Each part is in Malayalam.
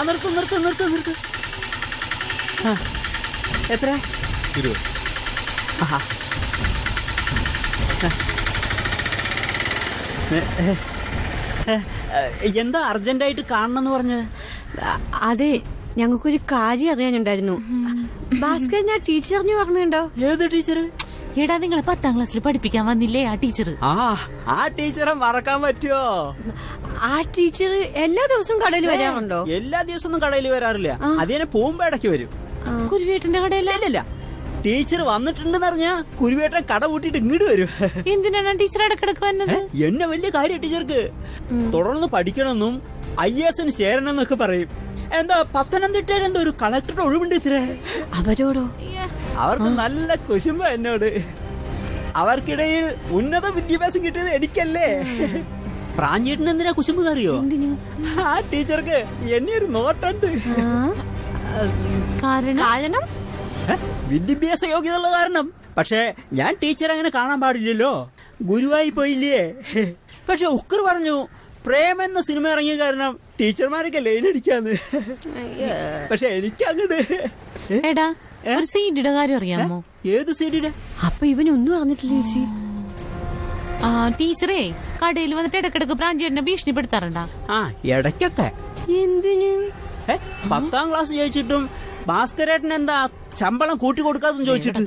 നിർത്ത് നിർത്ത് നിർത്ത് നിർത്ത്. എത്ര? 20. എന്താ അർജന്റായിട്ട് കാണണമെന്ന് പറഞ്ഞ്? അതെ, ഞങ്ങൾക്കൊരു കാര്യം അറിയാനുണ്ടായിരുന്നു. ഭാസ്കർ, ഞാൻ ടീച്ചറിന് ഓർമ്മയുണ്ടോ? ഏത് ടീച്ചർ? എടാ, നിങ്ങൾ 10ാം ക്ലാസ്സിൽ പഠിപ്പിക്കാൻ വന്നില്ലേ ആ ടീച്ചർ? ആ ടീച്ചറെ മറക്കാൻ പറ്റുമോ? ആ ടീച്ചർ എല്ലാ ദിവസവും കടയിൽ വരാറുണ്ടോ? എല്ലാ ദിവസവും കടയിൽ വരാറില്ല. അതിനെ പോകുമ്പോ ഇടയ്ക്ക് വരും. കുരുവേട്ടന്റെ കടയിലല്ല. ടീച്ചർ വന്നിട്ടുണ്ടെന്ന് പറഞ്ഞാ കുരുവേട്ടൻ കട കൂട്ടിട്ട് ഇങ്ങോട്ട് വരും. എന്തിനാണ് ടീച്ചർ ഇടക്കിടക്ക് വന്നത്? എന്നെ വലിയ കാര്യം ടീച്ചർക്ക്. തുടർന്ന് പഠിക്കണമെന്നും IAS ചേരണമെന്നൊക്കെ പറയും. എന്താ പത്തനംതിട്ടയിൽ എന്തോ ഒരു കളക്ടറുടെ ഒഴിവുണ്ട് ഇത്രേ. അവരോടോ? അവർക്ക് നല്ല കുശുമ്പ എന്നോട്. അവർക്കിടയിൽ ഉന്നത വിദ്യാഭ്യാസം കിട്ടിയത് എനിക്കല്ലേ. പ്രാഞ്ചേട്ടന് എന്തിനാ കുശുമ്പ് അറിയോ? ആ ടീച്ചർക്ക് എന്നെ ഒരു നോട്ടുണ്ട്. കാരണം വിദ്യാഭ്യാസ യോഗ്യതയുള്ള കാരണം. പക്ഷെ ഞാൻ ടീച്ചർ അങ്ങനെ കാണാൻ പാടില്ലല്ലോ, ഗുരുവായി പോയില്ലേ. പക്ഷെ ഉക്കർ പറഞ്ഞു പ്രേം എന്ന സിനിമ ഇറങ്ങിയ കാരണം ടീച്ചർമാരൊക്കെ ലൈൻ അടിക്കാന്ന്. പക്ഷെ എനിക്കങ്ങട്. എടാ, ഒരു സീഡിയുടെ കാര്യം അറിയാമോ? ഏത് സീഡിയുടെ? അപ്പൊ ഇവനൊന്നും അറിഞ്ഞിട്ടില്ല ചേച്ചി. ടീച്ചറേ കടയിൽ വന്നിട്ട് ഇടക്കിടക്ക് പ്രാഞ്ചേട്ടനെ ഭീഷണിപ്പെടുത്താറുണ്ടാ? ഇടയ്ക്കൊക്കെ. എന്തിനു? 10ാം ക്ലാസ് ജയിച്ചിട്ടും ഭാസ്കരേട്ടൻ എന്താ ശമ്പളം കൂട്ടി കൊടുക്കാതെന്ന് ചോദിച്ചിട്ട്.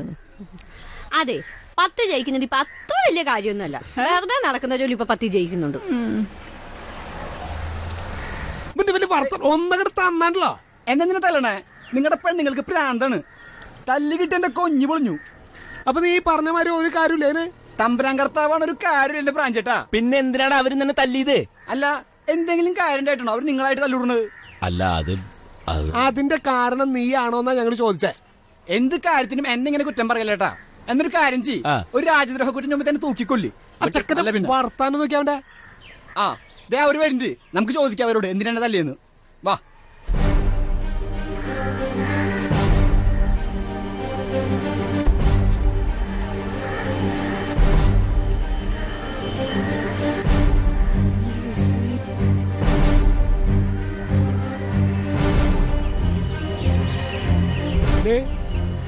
അതെ, 10 ജയിക്കുന്നത് ഇപ്പൊ അത്ര വലിയ കാര്യമൊന്നുമല്ല. വെറുതെ നടക്കുന്ന ജോലി ഇപ്പൊ 10 ജയിക്കുന്നുണ്ട്. തന്നാണല്ലോ. എന്നെ തല്ലണേ? നിങ്ങളുടെ പെണ്ണുങ്ങൾക്ക് പ്രാന്താണ്. തല്ല് കിട്ടി എന്റെ കൊഞ്ഞു പൊളിഞ്ഞു. അപ്പൊ നീ പറഞ്ഞ മാതിരി ഒരു കാര്യമില്ലേ? തമ്പുരാൻ കർത്താവാണ് ഒരു കാര്യം എന്റെ പ്രാഞ്ചേട്ടാ. പിന്നെ എന്തിനാണ് അവര് തന്നെ തല്ലിയത്? അല്ല, എന്തെങ്കിലും കാര്യം ഉണ്ടായിട്ടാണോ അവർ നിങ്ങളായിട്ട് തല്ലിടുന്നത്? അല്ല, അതിന്റെ കാരണം നീയാണോന്നാ ഞങ്ങൾ ചോദിച്ചേ. എന്ത് കാര്യത്തിനും എന്നെ ഇങ്ങനെ കുറ്റം പറയല്ലേട്ടാ. എന്നൊരു കാര്യം ചെയ്, ഒരു രാജ്യദ്രോഹ കുറ്റം ചുമ തന്നെ തൂക്കിക്കൊല്ലി. വർത്താനം നോക്കിയാവണ്ടേ. ദേ അവര് വരുന്നുണ്ട്, നമുക്ക് ചോദിക്കാം അവരോട് എന്തിനാണ് തല്ലിയെന്ന്. വാ.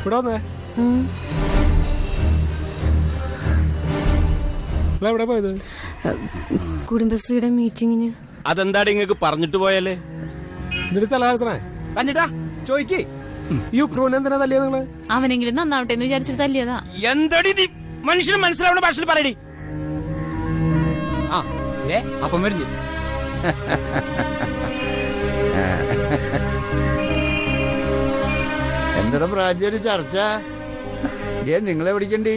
ഇവിടെ വന്നേ. എവിടെ പോയത്? കുടുംബശ്രീയുടെ മീറ്റിങ്ങിന്. അതെന്താ നിങ്ങൾക്ക് പറഞ്ഞിട്ട് പോയാലേ? എന്നിട്ട് തലകാലത്തണേ പഞ്ചേട്ടാ ചോദിക്ക്. ഈ ക്രൂനെ എന്തിനാ തല്ലിയത് നിങ്ങള്? അവനെങ്കിലും നന്നാവട്ടെ എന്ന് വിചാരിച്ചിട്ട് തല്ലിയതാ. എന്തടി മനുഷ്യന് മനസ്സിലാവുന്ന ഭാഷയിൽ പറയടി. അപ്പം വരുന്നു. എന്താ പ്രാചീന ചർച്ച? നിങ്ങളെ വിളിക്കണ്ടേ?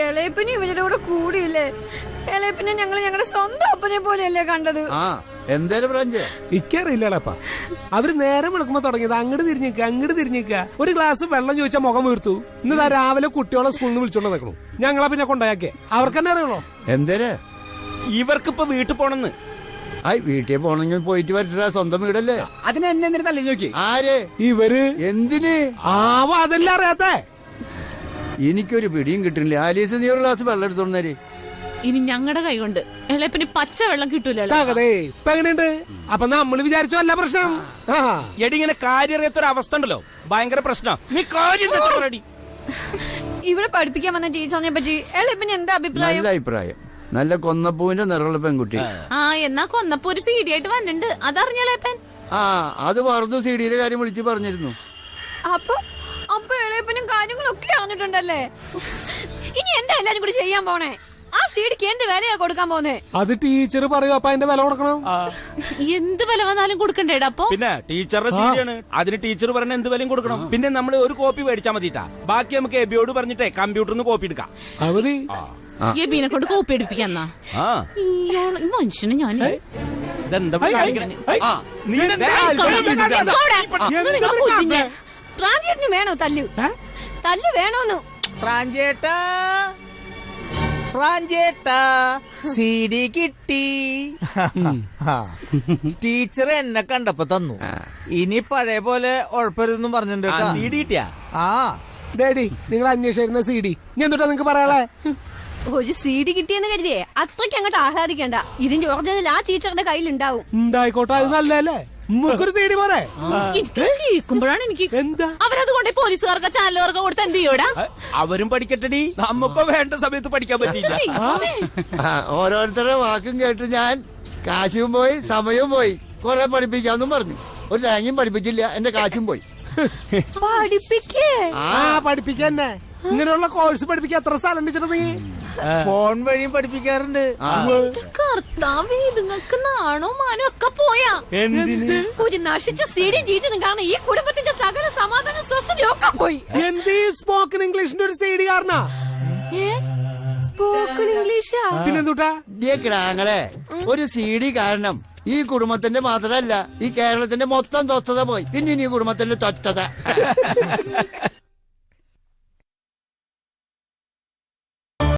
ഇളയപ്പന് ഇവരുടെ കൂടെ കൂടിയില്ലേ? ഇളയപ്പനെ ഞങ്ങൾ ഞങ്ങളുടെ സ്വന്തം അപ്പനെ പോലെയല്ലേ കണ്ടത്? എന്തായാലും പ്രാഞ്ചേ ഇക്കറിയില്ലപ്പാ. അവര് നേരം വിളക്കുമ്പോ തുടങ്ങിയത് അങ്ങോട്ട് തിരിഞ്ഞിക്ക ഒരു ഗ്ലാസ് വെള്ളം ചോദിച്ചാൽ മുഖം വീർത്തു. ഇന്നതാ രാവിലെ കുട്ടികളെ സ്കൂളിൽ നിന്ന് വിളിച്ചോണ്ട് നിൽക്കണു. ഞങ്ങളെ പിന്നെ കൊണ്ടാക്കിയേ. അവർക്ക് തന്നെ അറിയണോ? എന്തേരെ ഇവർക്കിപ്പോ വീട്ടിൽ പോണെന്ന്. വീട്ടിൽ പോണെങ്കിൽ പോയിട്ട് വരട്ടാ, സ്വന്തം വീടല്ലേ. അതിന് എന്നെ എന്തിനു തല്ലി നോക്കി? ആര്? ഇവര്. എന്തിന്? അതെല്ലാം അറിയാത്തേ. എനിക്കൊരു പിടിയും കിട്ടുന്നില്ല. ആലീസ്, നീ ഒരു ഗ്ലാസ് വെള്ളം എടുത്തോന്നേര്. ഇനി ഞങ്ങളുടെ കൈ കൊണ്ട് ഇളയപ്പന് പച്ച വെള്ളം കിട്ടൂലോ. എങ്ങനെയുണ്ട്? അപ്പൊ നമ്മള് വിചാരിച്ചു അല്ല പ്രശ്നം. എടി, ഇങ്ങനെ കാര്യം അറിയാത്തൊരു അവസ്ഥ ഉണ്ടല്ലോ, ഭയങ്കര പ്രശ്നം. നീ കാര്യം ഇവിടെ പഠിപ്പിക്കാൻ വന്ന ടീച്ചറിനെ പറ്റി ഇളയപ്പന് എന്താ അഭിപ്രായം? നല്ല അഭിപ്രായം. നല്ല കൊന്നപ്പൂവിന്റെ നിറമുള്ള പെൺകുട്ടി. എന്നാ കൊന്നപ്പോ ഒരു CD ആയിട്ട് വന്നിട്ടുണ്ട്. അതറിഞ്ഞളേപ്പൻ? അത് പറഞ്ഞു. CD-യുടെ കാര്യം വിളിച്ച് പറഞ്ഞിരുന്നു. അപ്പൊ ഇളയപ്പനും കാര്യങ്ങളൊക്കെ അറിഞ്ഞിട്ടുണ്ടല്ലേ? ഇനി എന്താ എല്ലാരും കൂടി ചെയ്യാൻ പോണേ? ആ CD-ക്ക് എന്ത് വിലയാ കൊടുക്കാൻ പോന്നേ? അത് ടീച്ചർ പറയൂ. അപ്പൊ അതിന്റെ വില കൊടുക്കണം. എന്ത് വില വന്നാലും കൊടുക്കണ്ടേടാ. അപ്പൊ പിന്നെ ടീച്ചറുടെ CD-യാണ്, അതിന് ടീച്ചർ പറഞ്ഞ എന്ത് വിലയും കൊടുക്കണം. പിന്നെ നമ്മൾ ഒരു കോപ്പി മേടിച്ചാൽ മതിട്ടാ. ബാക്കി നമുക്ക് എബിയോട് പറഞ്ഞിട്ടേ കമ്പ്യൂട്ടറിന് കോപ്പി എടുക്കാം. അവധി എബീനെ കൊണ്ട് കോപ്പി എടുപ്പിക്കാന്നാ മനുഷ്യന് ഞാൻ പ്രാഞ്ചേട്ടന് വേണോ തല്ലു? തല്ലു വേണോന്നു? പ്രാഞ്ചേട്ടാ CD കിട്ടി. ടീച്ചർ എന്നെ കണ്ടപ്പോ തന്നു. ഇനി പഴയ പോലെ ഉഴപ്പരുതെന്നും പറഞ്ഞിട്ടുണ്ട്. CD കിട്ടിയാ? ഡാഡി, നിങ്ങൾ അന്വേഷിച്ചിരുന്ന CD ഞാൻ തൊട്ടാ നിങ്ങക്ക് പറയാളെ. ഒരു CD കിട്ടിയെന്ന് കരുതിയേ അത്രയ്ക്ക് അങ്ങോട്ട് ആഹ്ലാദിക്കണ്ട. ഇതിന്റെ ഒറിജിനൽ ആ ടീച്ചറുടെ കയ്യിലുണ്ടാവും. ഉണ്ടായിക്കോട്ടെ, അത് നല്ലല്ലേ. നമുക്കൊരു സീഡി പോരെ? എനിക്ക് കേൾക്കുമ്പോഴാണ് എനിക്ക് എന്താ അവരത് കൊണ്ടേ പോലീസുകാർക്ക് ചാനലുകാർക്ക് കൊടുത്ത് എന്ത് ചെയ്യൂടാ? അവരും പഠിക്കട്ടടി, നമുക്കോ വേണ്ട സമയത്ത് പഠിക്കാൻ പറ്റില്ല. ഓരോരുത്തരുടെ വാക്കും കേട്ട് ഞാൻ കാശും പോയി സമയവും പോയി. കുറെ പഠിപ്പിക്കാന്നും പറഞ്ഞു. ഒരു തേങ്ങയും പഠിപ്പിച്ചില്ല, എന്റെ കാശും പോയി. പഠിപ്പിക്കേ പഠിപ്പിക്കന്നെ. ഇങ്ങനെയുള്ള കോഴ്സ് പഠിപ്പിക്കാൻ എത്ര സ്ഥലം വെച്ചിട്ട് നീ ഫോൺ വഴിയും പഠിപ്പിക്കാറുണ്ട്. കർത്താവേ, നിങ്ങൾക്ക് നാണോ മാനോ ഒക്കെ പോയാ? ഒരു നശിച്ച സീഡിയും ടീച്ചറും കാരണം ഈ കുടുംബത്തിന്റെ സകല സമാധാന സ്വസ്ഥതയും ഒക്കെ പോയി. എന്ത് സ്പോക്കൺ ഇംഗ്ലീഷിന്റെ ഒരു സീഡി കാരണ? സ്പോക്കൺ ഇംഗ്ലീഷാ? പിന്നെന്തുട്ടാ ക്രാങ്ങളെ, ഒരു CD കാരണം ഈ കുടുംബത്തിന്റെ മാത്രല്ല ഈ കേരളത്തിന്റെ മൊത്തം സ്വസ്ഥത പോയി. പിന്നെ ഈ കുടുംബത്തിന്റെ തൊറ്റത.